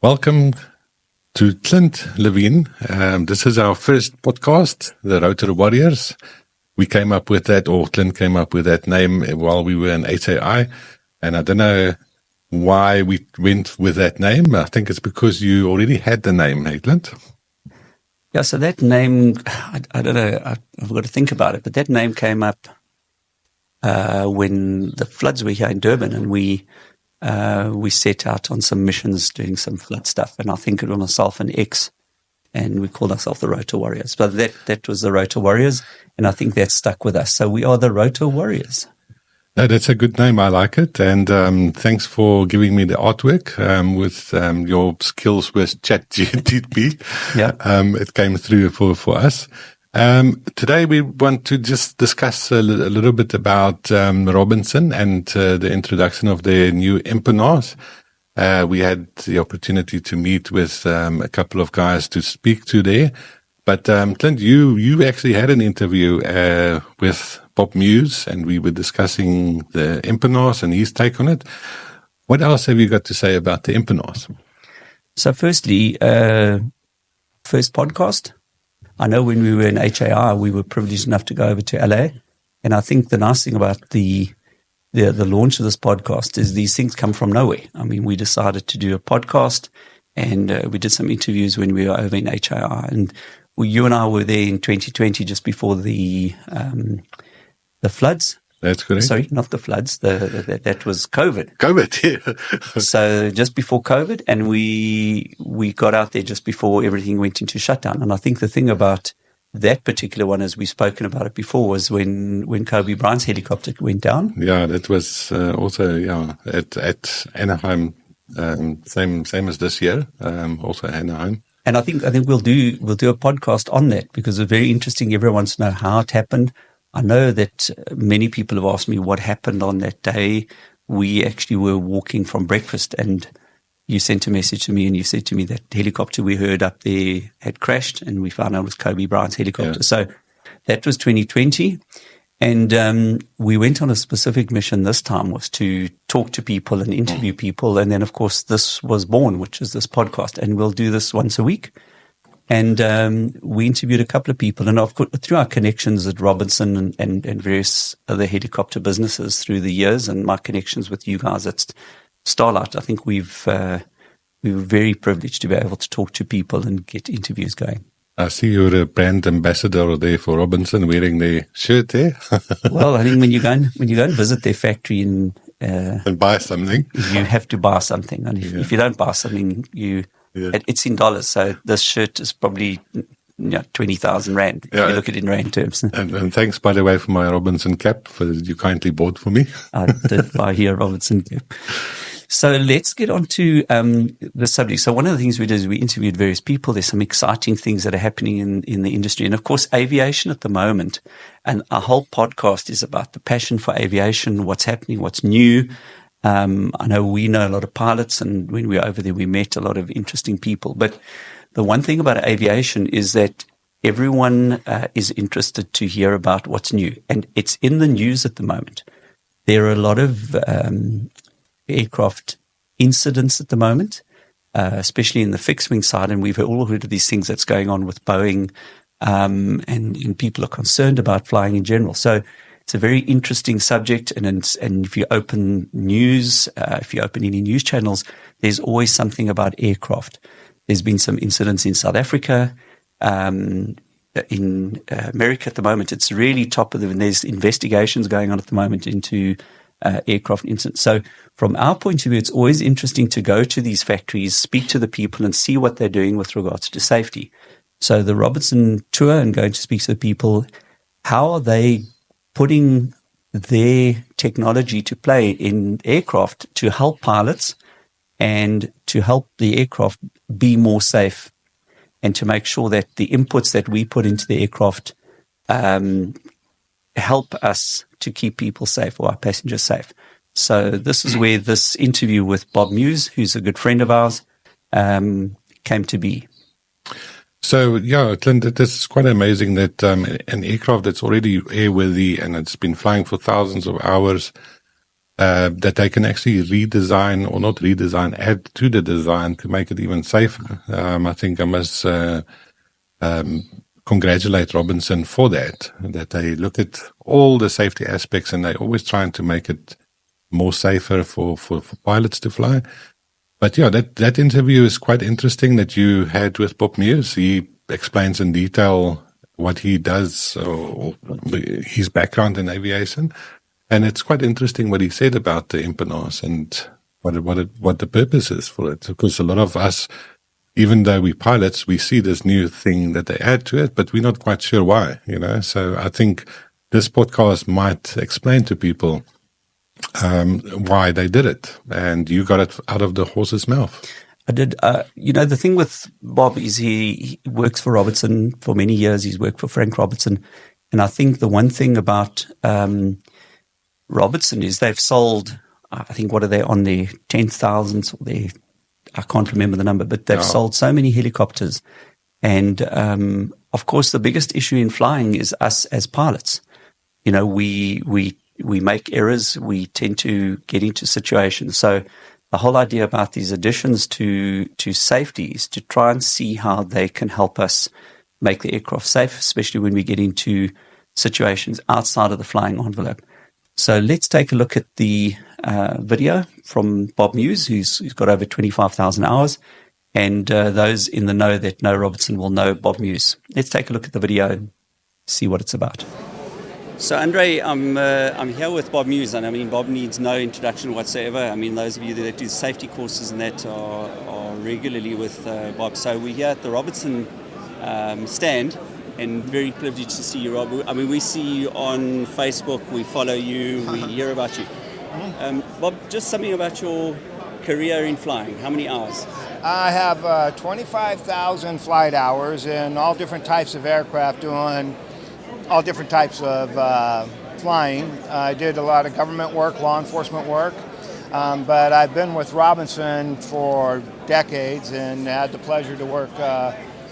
Welcome to Clint Levine. This is our first podcast, the Rotor Warriors. We came up with that, or Clint came up with that name while we were in HAI. And I don't know why we went with that name. I think it's because you already had the name, hey, Clint? Yeah, so that name, I don't know, I've got to think about it, but that name came up when the floods were here in Durban, and we set out on some missions doing some flood stuff, and I think it was myself and X, and we called ourselves the Rotor Warriors. But that was the Rotor Warriors, and I think that stuck with us. So we are the Rotor Warriors. No, that's a good name. I like it. And thanks for giving me the artwork with your skills with ChatGPT. Yeah. It came through for us. Today we want to just discuss a little bit about Robinson and the introduction of their new empanadas. We had the opportunity to meet with a couple of guys to speak to there. But Clint, you actually had an interview with Bob Muse, and we were discussing the empanadas and his take on it. What else have you got to say about the empanadas? So firstly, first podcast. I know when we were in HAI, we were privileged enough to go over to LA. And I think the nice thing about the launch of this podcast is these things come from nowhere. I mean, we decided to do a podcast, and we did some interviews when we were over in HAI. And you and I were there in 2020, just before the floods. That's correct. Sorry, not the floods. That was COVID. COVID, yeah. So just before COVID, and we got out there just before everything went into shutdown. And I think the thing about that particular one, as we've spoken about it before, was when Kobe Bryant's helicopter went down. Yeah, that was also at Anaheim, same as this year, also Anaheim. And I think we'll do a podcast on that, because it's very interesting. Everyone wants to know how it happened. I know that many people have asked me what happened on that day. We actually were walking from breakfast, and you sent a message to me, and you said to me that helicopter we heard up there had crashed, and we found out it was Kobe Bryant's helicopter. Yeah. So that was 2020. And we went on a specific mission this time, was to talk to people and interview people. And then, of course, this was born, which is this podcast. And we'll do this once a week. And we interviewed a couple of people. And of course, through our connections at Robinson and various other helicopter businesses through the years, and my connections with you guys at Starlight, I think we were very privileged to be able to talk to people and get interviews going. I see you're a brand ambassador there for Robinson, wearing their shirt there. Well, I think when you go and visit their factory and buy something, you have to buy something. And if you don't buy something, it's in dollars. So this shirt is probably 20,000 Rand if you look at it in Rand terms. And thanks, by the way, for my Robinson cap that you kindly bought for me. I did buy here a Robinson cap. So let's get on to the subject. So one of the things we did is we interviewed various people. There's some exciting things that are happening in the industry. And, of course, aviation at the moment. And our whole podcast is about the passion for aviation, what's happening, what's new. I know we know a lot of pilots, and when we were over there, we met a lot of interesting people. But the one thing about aviation is that everyone is interested to hear about what's new. And it's in the news at the moment. There are a lot of aircraft incidents at the moment, especially in the fixed wing side. And we've all heard of these things that's going on with Boeing, and people are concerned about flying in general. So it's a very interesting subject. And if you open news, if you open any news channels, there's always something about aircraft. There's been some incidents in South Africa, in America at the moment. It's really top of and there's investigations going on at the moment into aircraft incidents. So from our point of view, it's always interesting to go to these factories, speak to the people, and see what they're doing with regards to safety. So the Robinson tour and going to speak to the people, how are they putting their technology to play in aircraft to help pilots and to help the aircraft be more safe, and to make sure that the inputs that we put into the aircraft help us to keep people safe, or our passengers safe. So this is where this interview with Bob Muse, who's a good friend of ours, came to be. So, yeah, Clint, it is quite amazing that an aircraft that's already airworthy and it's been flying for thousands of hours that they can actually redesign, or not redesign, add to the design to make it even safer. I think I must congratulate Robinson for that they look at all the safety aspects and they're always trying to make it more safer for pilots to fly. But yeah, that interview is quite interesting that you had with Bob Muse. He explains in detail what he does, or his background in aviation. And it's quite interesting what he said about the empennage and what the purpose is for it. Because a lot of us, even though we pilots, we see this new thing that they add to it, but we're not quite sure why, So I think this podcast might explain to people why they did it, and you got it out of the horse's mouth. I did. The thing with Bob is he works for Robertson for many years. He's worked for Frank Robertson. And I think the one thing about Robertson is they've sold, I think, what are they on their 10,000s or their, I can't remember the number, but they've sold so many helicopters. And of course, the biggest issue in flying is us as pilots. We make errors. We tend to get into situations. So the whole idea about these additions to safety is to try and see how they can help us make the aircraft safe, especially when we get into situations outside of the flying envelope. So let's take a look at the video from Bob Muse, who's got over 25,000 hours. And those in the know that know Robertson will know Bob Muse. Let's take a look at the video and see what it's about. So, Andre, I'm here with Bob Muse, and I mean, Bob needs no introduction whatsoever. I mean, those of you that do safety courses and that are regularly with Bob. So we're here at the Robertson stand, and very privileged to see you, Rob. I mean, we see you on Facebook, we follow you, we hear about you. Bob, just something about your career in flying. How many hours? I have 25,000 flight hours in all different types of aircraft, doing all different types of flying. I did a lot of government work, law enforcement work, but I've been with Robinson for decades and had the pleasure to work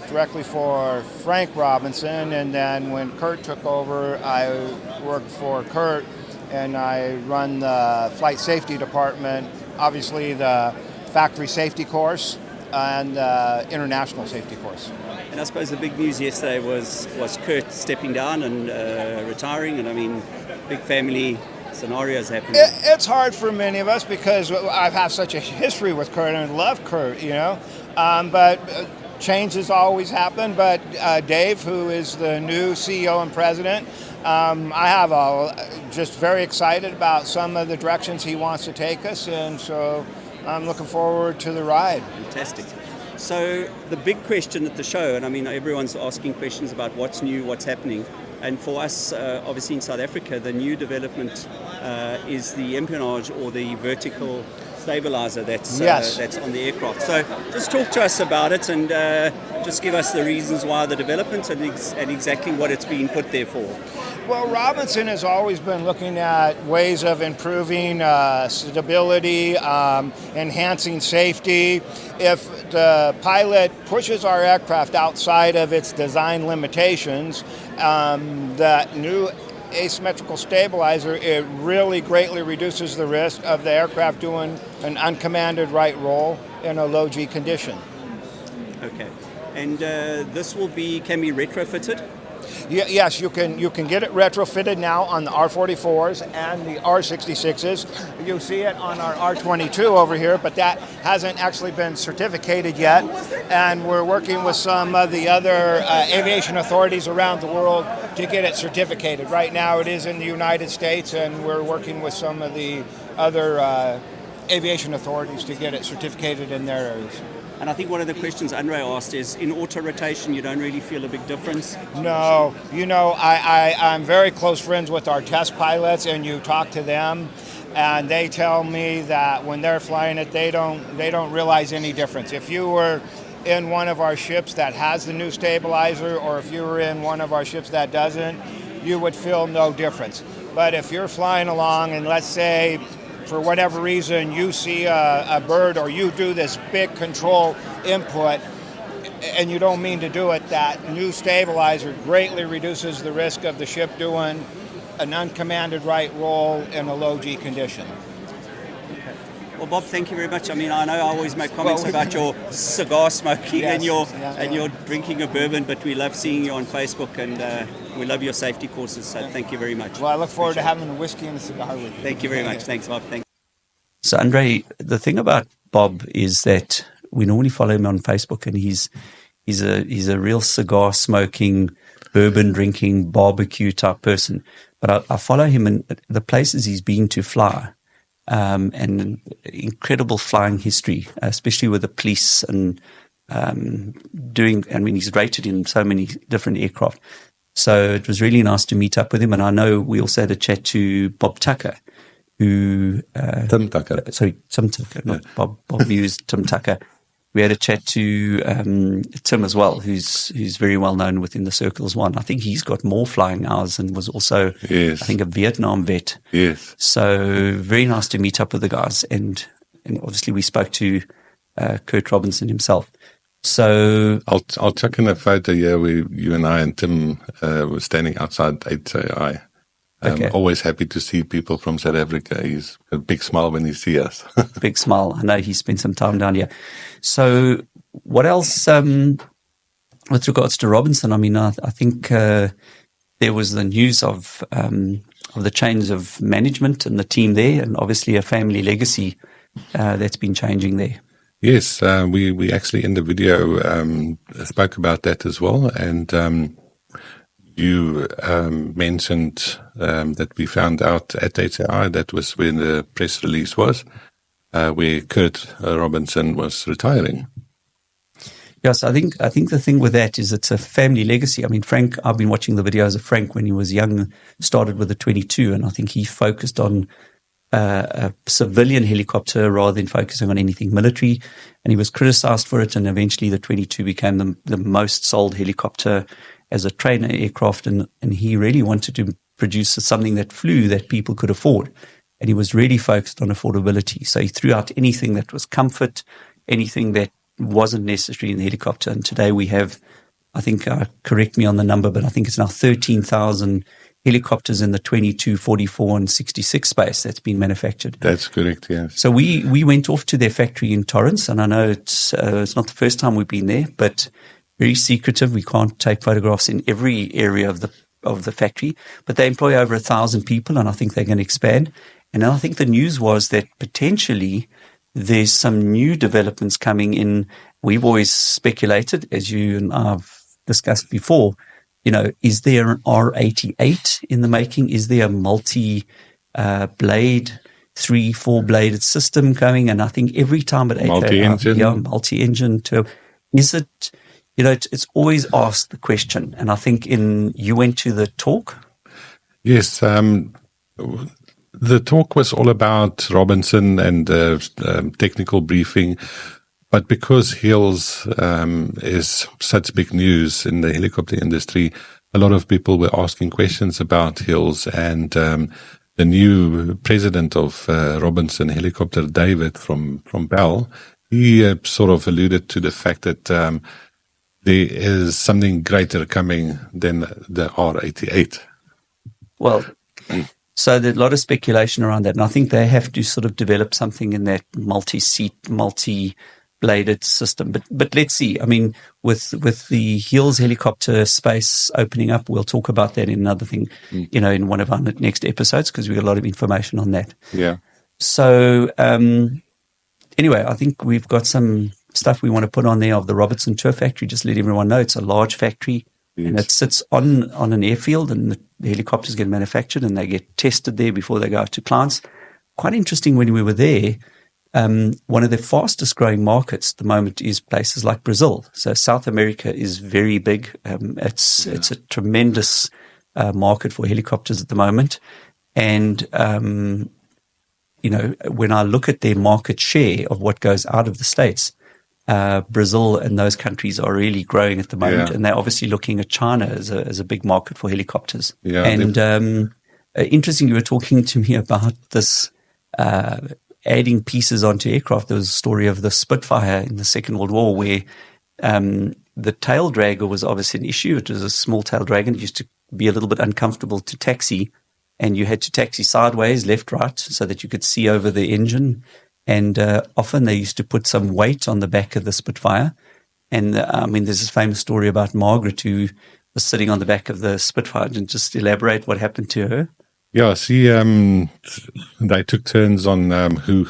directly for Frank Robinson. And then when Kurt took over, I worked for Kurt, and I run the flight safety department, obviously the factory safety course and international safety course. And I suppose the big news yesterday was Kurt stepping down and retiring, and I mean, big family scenarios happening. It's hard for many of us because I've had such a history with Kurt and love Kurt, but changes always happen. But Dave, who is the new CEO and president, I have just very excited about some of the directions he wants to take us, and so I'm looking forward to the ride. Fantastic. So the big question at the show, and I mean, everyone's asking questions about what's new, what's happening. And for us, obviously in South Africa, the new development is the empennage, or the vertical stabilizer that's on the aircraft. So just talk to us about it, and just give us the reasons why the development and exactly what it's being put there for. Well, Robinson has always been looking at ways of improving stability, enhancing safety. If the pilot pushes our aircraft outside of its design limitations, that new asymmetrical stabilizer, it really greatly reduces the risk of the aircraft doing an uncommanded right roll in a low G condition. Okay. And this can be retrofitted? Yes, you can get it retrofitted now on the R44s and the R66s. You see it on our R22 over here, but that hasn't actually been certificated yet. And we're working with some of the other aviation authorities around the world to get it certificated. Right now it is in the United States, and we're working with some of the other aviation authorities to get it certificated in their areas. And I think one of the questions Andre asked is, in auto rotation, you don't really feel a big difference? No. I'm very close friends with our test pilots, and you talk to them, and they tell me that when they're flying it, they don't realize any difference. If you were in one of our ships that has the new stabilizer, or if you were in one of our ships that doesn't, you would feel no difference. But if you're flying along, and let's say, for whatever reason, you see a bird, or you do this big control input and you don't mean to do it, that new stabilizer greatly reduces the risk of the ship doing an uncommanded right roll in a low G condition. Well, Bob, thank you very much. I mean, I know I always make comments about your cigar smoking and your drinking of bourbon, but we love seeing you on Facebook, and we love your safety courses. So thank you very much. Well, I look forward to having a whiskey and a cigar with you. Thank you very much. Thanks, Bob. Thanks. So, Andre, the thing about Bob is that we normally follow him on Facebook, and he's a real cigar smoking, bourbon drinking, barbecue type person. But I follow him in the places he's been to fly. And incredible flying history, especially with the police and he's rated in so many different aircraft. So it was really nice to meet up with him. And I know we also had a chat to Bob Tucker, Tim Tucker, not Bob Muse, Tim Tucker. We had a chat to Tim as well, who's very well known within the circles one. I think he's got more flying hours and was also, I think, a Vietnam vet. Yes. So very nice to meet up with the guys. And obviously we spoke to Kurt Robinson himself. So I'll chuck in a photo here where you and I and Tim were standing outside HAI. Always happy to see people from South Africa. He's a big smile when he sees us. Big smile. I know he spent some time down here. So what else with regards to Robinson? I mean, I think there was the news of the change of management and the team there, and obviously a family legacy that's been changing there. Yes, we actually in the video spoke about that as well, and you mentioned that we found out at HAI, that was when the press release was, where Kurt Robinson was retiring. Yes, I think the thing with that is it's a family legacy. I mean, Frank, I've been watching the videos of Frank when he was young, started with a 22, and I think he focused on a civilian helicopter rather than focusing on anything military, and he was criticized for it, and eventually the 22 became the most sold helicopter as a trainer aircraft, and he really wanted to produce something that flew that people could afford. And he was really focused on affordability. So he threw out anything that was comfort, anything that wasn't necessary in the helicopter. And today we have, I think, correct me on the number, but I think it's now 13,000 helicopters in the 22, 44, and 66 space that's been manufactured. That's correct, yes. So we went off to their factory in Torrance, and I know it's not the first time we've been there, but very secretive. We can't take photographs in every area of the factory, but they employ over 1,000 people, and I think they're going to expand. And I think the news was that potentially there's some new developments coming in. We've always speculated, as you and I've discussed before, is there an R88 in the making? Is there a multi-blade, 3-4 bladed system coming? And I think every time at multi-engine, multi-engine turbo, is it? It's always asked the question, and I think you went to the talk. Yes, the talk was all about Robinson and technical briefing, but because Hills is such big news in the helicopter industry, a lot of people were asking questions about Hills, and the new president of Robinson Helicopter, David from Bell, he sort of alluded to the fact that there is something greater coming than the R88. Well, so there's a lot of speculation around that, and I think they have to sort of develop something in that multi-seat, multi-bladed system. But let's see. I mean, with the Hills helicopter space opening up, we'll talk about that in another thing, in one of our next episodes, because we got a lot of information on that. Yeah. So anyway, I think we've got some stuff we want to put on there of the Robertson Tour Factory. Just let everyone know it's a large factory. Yes. And it sits on an airfield, and the helicopters get manufactured and they get tested there before they go out to clients. Quite interesting, when we were there, one of the fastest growing markets at the moment is places like Brazil. So South America is very big. It's a tremendous market for helicopters at the moment. And, when I look at their market share of what goes out of the States, Brazil and those countries are really growing at the moment, and they're obviously looking at China as a big market for helicopters. Yeah, and interesting, you were talking to me about this adding pieces onto aircraft. There was a story of the Spitfire in the Second World War where the tail dragger was obviously an issue. It was a small tail dragger. It used to be a little bit uncomfortable to taxi, and you had to taxi sideways, left, right, so that you could see over the engine. And often they used to put some weight on the back of the Spitfire. And there's this famous story about Margaret, who was sitting on the back of the Spitfire. And just elaborate what happened to her. Yeah, they took turns on who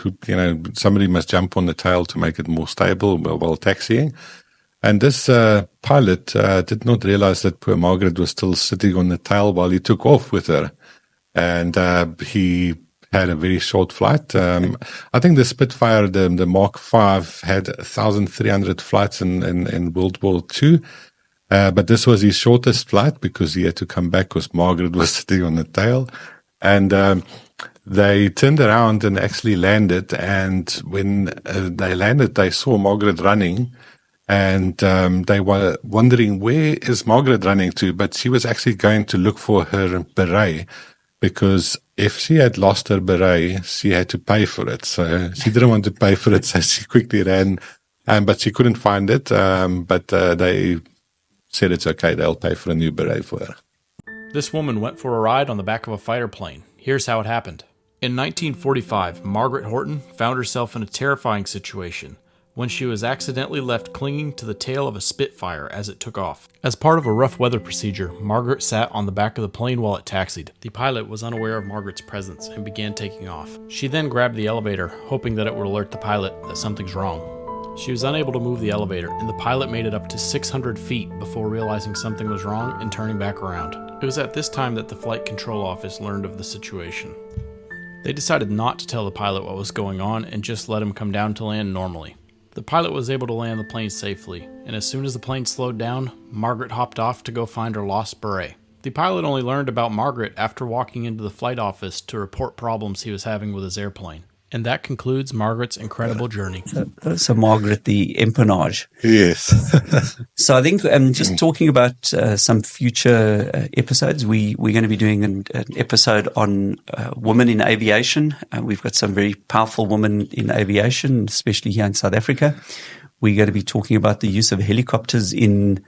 somebody must jump on the tail to make it more stable while taxiing. And this pilot did not realize that poor Margaret was still sitting on the tail while he took off with her. And he had a very short flight. I think the Spitfire, the Mark V, had 1,300 flights in World War II. But this was his shortest flight because he had to come back because Margaret was sitting on the tail. And they turned around and actually landed. And when they landed, they saw Margaret running. And they were wondering, where is Margaret running to? But she was actually going to look for her beret, because if she had lost her beret, she had to pay for it. So she didn't want to pay for it, so she quickly ran. But she couldn't find it. But they said it's okay, they'll pay for a new beret for her. This woman went for a ride on the back of a fighter plane. Here's how it happened. In 1945, Margaret Horton found herself in a terrifying situation when she was accidentally left clinging to the tail of a Spitfire as it took off. As part of a rough weather procedure, Margaret sat on the back of the plane while it taxied. The pilot was unaware of Margaret's presence and began taking off. She then grabbed the elevator, hoping that it would alert the pilot that something's wrong. She was unable to move the elevator, and the pilot made it up to 600 feet before realizing something was wrong and turning back around. It was at this time that the Flight Control Office learned of the situation. They decided not to tell the pilot what was going on and just let him come down to land normally. The pilot was able to land the plane safely, and as soon as the plane slowed down, Margaret hopped off to go find her lost beret. The pilot only learned about Margaret after walking into the flight office to report problems he was having with his airplane. And that concludes Margaret's incredible journey. So Margaret, the empennage. Yes. So I think just talking about some future episodes, we're going to be doing an episode on women in aviation. We've got some very powerful women in aviation, especially here in South Africa. We're going to be talking about the use of helicopters in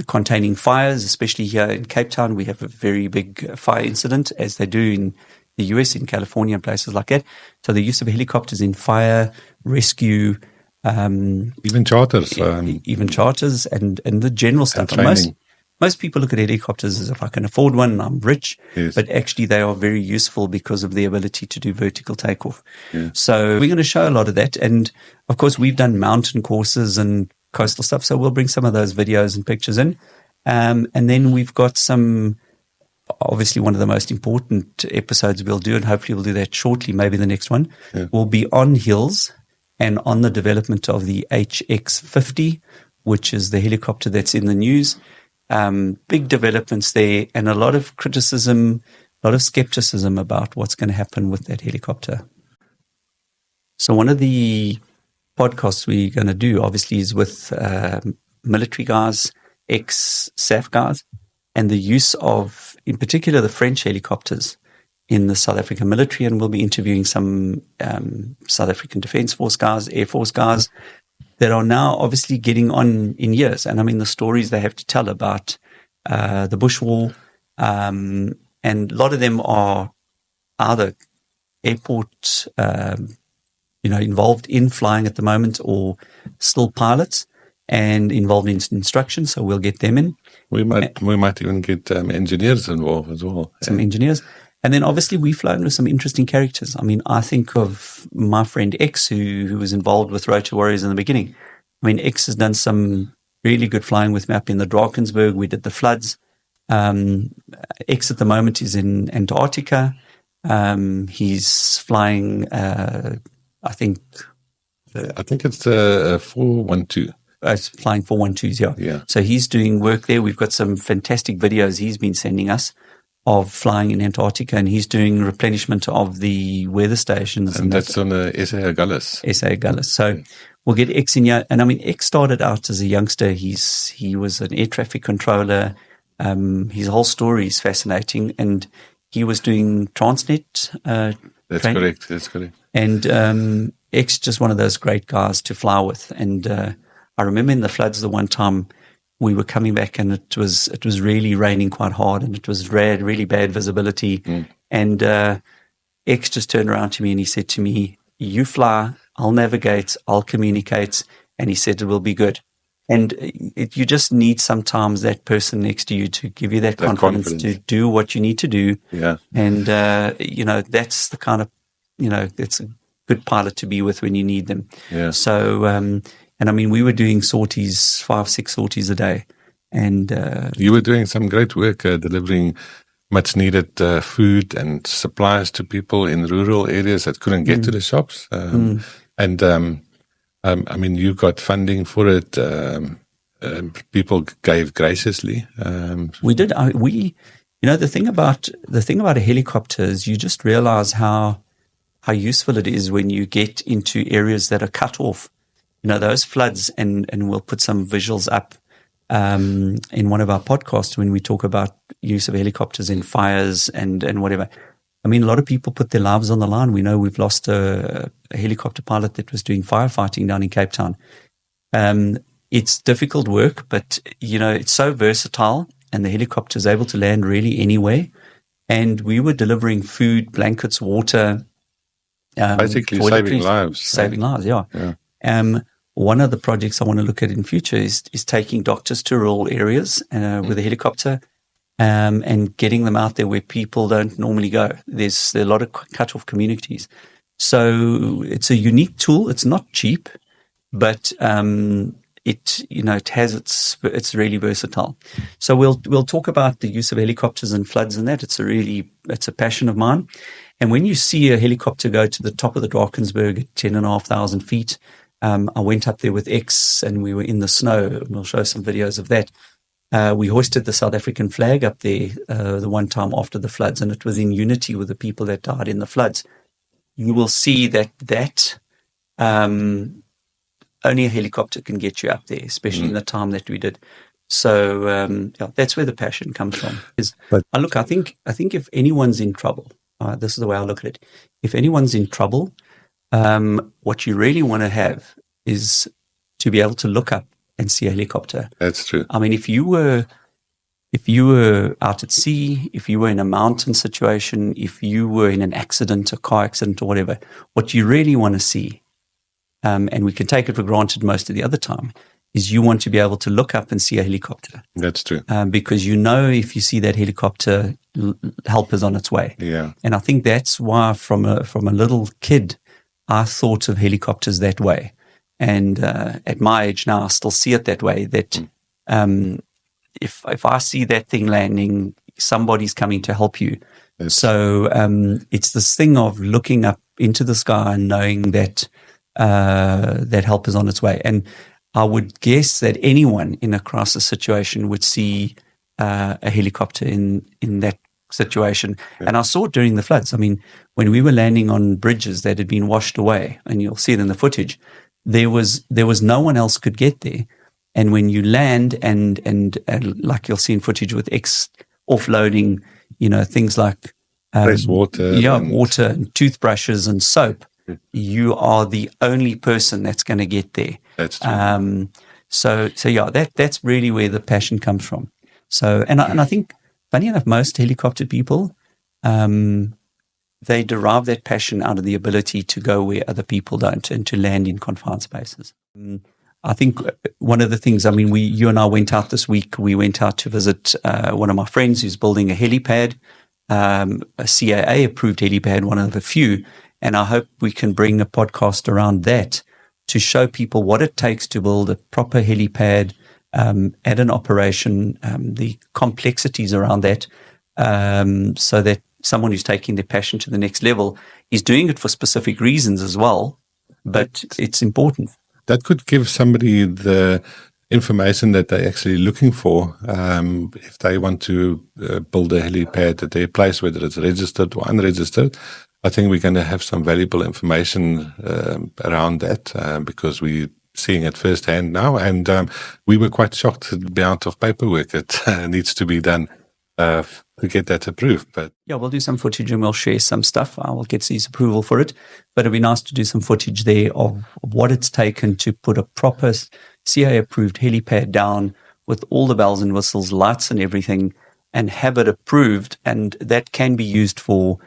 containing fires, especially here in Cape Town. We have a very big fire incident, as they do in the US, in California, and places like that. So the use of helicopters in fire, rescue, even charters, even charters, and the general stuff. And most people look at helicopters as, if I can afford one, I'm rich. Yes. But actually, they are very useful because of the ability to do vertical takeoff. Yeah. So we're going to show a lot of that, and of course, we've done mountain courses and coastal stuff. So we'll bring some of those videos and pictures in, and then we've got some. Obviously, one of the most important episodes we'll do, and hopefully we'll do that shortly, maybe the next one, will be on hills and on the development of the HX50, which is the helicopter that's in the news. Big developments there, and a lot of criticism, a lot of skepticism about what's going to happen with that helicopter. So one of the podcasts we're going to do, obviously, is with military guys, ex-SAF guys, and the use of, in particular, the French helicopters in the South African military. And we'll be interviewing some South African Defence Force guys, Air Force guys that are now obviously getting on in years. And I mean, the stories they have to tell about the Bush War, and a lot of them are either airport, involved in flying at the moment, or still pilots and involved in instruction. So we'll get them in. We might even get engineers involved as well. Some engineers. And then obviously we've flown with some interesting characters. I mean, I think of my friend X, who was involved with Rotor Warriors in the beginning. I mean, X has done some really good flying with me up in the Drakensberg. We did the floods. X at the moment is in Antarctica. He's flying, I think it's 412. Flying 412s, yeah. So he's doing work there. We've got some fantastic videos he's been sending us of flying in Antarctica, and he's doing replenishment of the weather stations. And that's on the SA Agulhas. SA Agulhas. So we'll get X in here. And I mean, X started out as a youngster. He was an air traffic controller. His whole story is fascinating. And he was doing Transnet That's training. correct. And X, just one of those great guys to fly with. And I remember in the floods the one time we were coming back, and it was really raining quite hard, and it was really bad visibility. And X just turned around to me and he said to me, you fly, I'll navigate, I'll communicate. And he said, it will be good. And you just need sometimes that person next to you to give you that confidence to do what you need to do. Yeah. And, that's the kind of, it's a good pilot to be with when you need them. Yeah. So, and I mean, we were doing sorties, 5-6 sorties a day. And you were doing some great work delivering much needed food and supplies to people in rural areas that couldn't get to the shops. And I mean, you got funding for it. People gave graciously. We did. The thing about a helicopter is you just realize how useful it is when you get into areas that are cut off. Those floods, and we'll put some visuals up in one of our podcasts when we talk about use of helicopters in fires and whatever. I mean, a lot of people put their lives on the line. We know we've lost a helicopter pilot that was doing firefighting down in Cape Town. It's difficult work, but, it's so versatile, and the helicopter is able to land really anywhere. And we were delivering food, blankets, water. Basically saving lives. Saving lives, yeah. One of the projects I want to look at in future is taking doctors to rural areas with a helicopter. And getting them out there where people don't normally go. There are a lot of cut-off communities. So it's a unique tool. It's not cheap, but it's really versatile. So we'll talk about the use of helicopters and floods and that. It's a passion of mine. And when you see a helicopter go to the top of the Drakensberg at 10,500 feet, I went up there with X and we were in the snow. We'll show some videos of that. We hoisted the South African flag up there the one time after the floods, and it was in unity with the people that died in the floods. You will see that only a helicopter can get you up there, especially in the time that we did. So that's where the passion comes from. I think if anyone's in trouble, this is the way I look at it. If anyone's in trouble, what you really want to have is to be able to look up and see a helicopter. That's true. I mean, if you were out at sea, if you were in a mountain situation, if you were in an accident, a car accident or whatever, what you really want to see, and we can take it for granted most of the other time, is you want to be able to look up and see a helicopter. That's true. Because if you see that helicopter, help is on its way. Yeah. And I think that's why from a little kid, I thought of helicopters that way. And at my age now, I still see it that way, that if I see that thing landing, somebody's coming to help you. Yes. So it's this thing of looking up into the sky and knowing that that help is on its way. And I would guess that anyone in a crisis situation would see a helicopter in that situation. Yeah. And I saw it during the floods. I mean, when we were landing on bridges that had been washed away, and you'll see it in the footage, there was no one else could get there. And when you land and like you'll see in footage with X offloading, things like fresh water, water and toothbrushes and soap, you are the only person that's going to get there. That's true. That's really where the passion comes from. So, and I think, funny enough, most helicopter people, they derive that passion out of the ability to go where other people don't and to land in confined spaces. I think one of the things, you and I went out this week. We went out to visit one of my friends who's building a helipad, a CAA-approved helipad, one of a few. And I hope we can bring a podcast around that to show people what it takes to build a proper helipad at an operation, the complexities around that, so that someone who's taking their passion to the next level is doing it for specific reasons as well, but it's important. That could give somebody the information that they're actually looking for if they want to build a helipad at their place, whether it's registered or unregistered. I think we're going to have some valuable information around that because we're seeing it firsthand now. And we were quite shocked at the amount of paperwork that needs to be done to get that approved. But yeah, we'll do some footage and we'll share some stuff. I will get his approval for it. But it'd be nice to do some footage there of what it's taken to put a proper CA-approved helipad down with all the bells and whistles, lights and everything, and have it approved. And that can be used for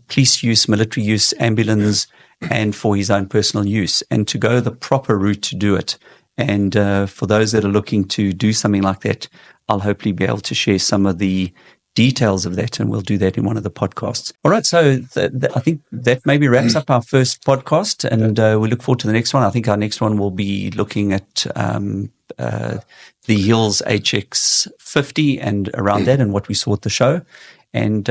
police use, military use, ambulance, and for his own personal use, and to go the proper route to do it. And for those that are looking to do something like that, I'll hopefully be able to share some of the details of that, and we'll do that in one of the podcasts. All right, so I think that maybe wraps up our first podcast, and we look forward to the next one. I think our next one will be looking at the Hills HX50 and around that, and what we saw at the show. And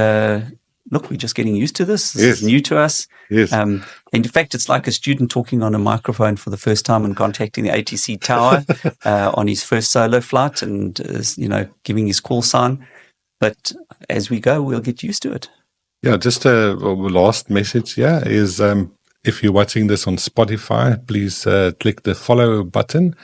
look, we're just getting used to this. This is new to us. Yes. And in fact, it's like a student talking on a microphone for the first time and contacting the ATC tower on his first solo flight, and giving his call sign. But as we go, we'll get used to it. Yeah, just a last message here is if you're watching this on Spotify, please click the follow button.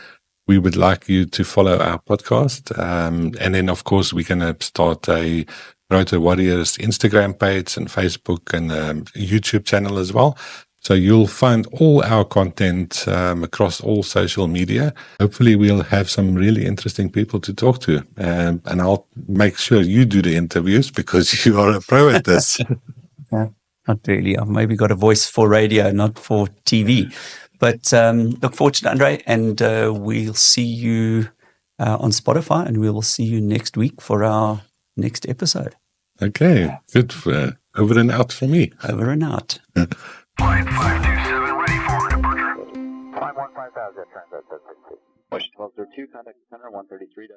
We would like you to follow our podcast. And then, of course, we're going to start a Rotor Warriors Instagram page and Facebook and YouTube channel as well. So you'll find all our content across all social media. Hopefully we'll have some really interesting people to talk to. And I'll make sure you do the interviews because you are a pro at this. Not really. I've maybe got a voice for radio, not for TV. But look forward to it, Andre, and we'll see you on Spotify, and we will see you next week for our next episode. Okay, good. Over and out for me. Over and out. Flight 527 ready for departure. 5150, transit 662. Washington 1202, contact center 133.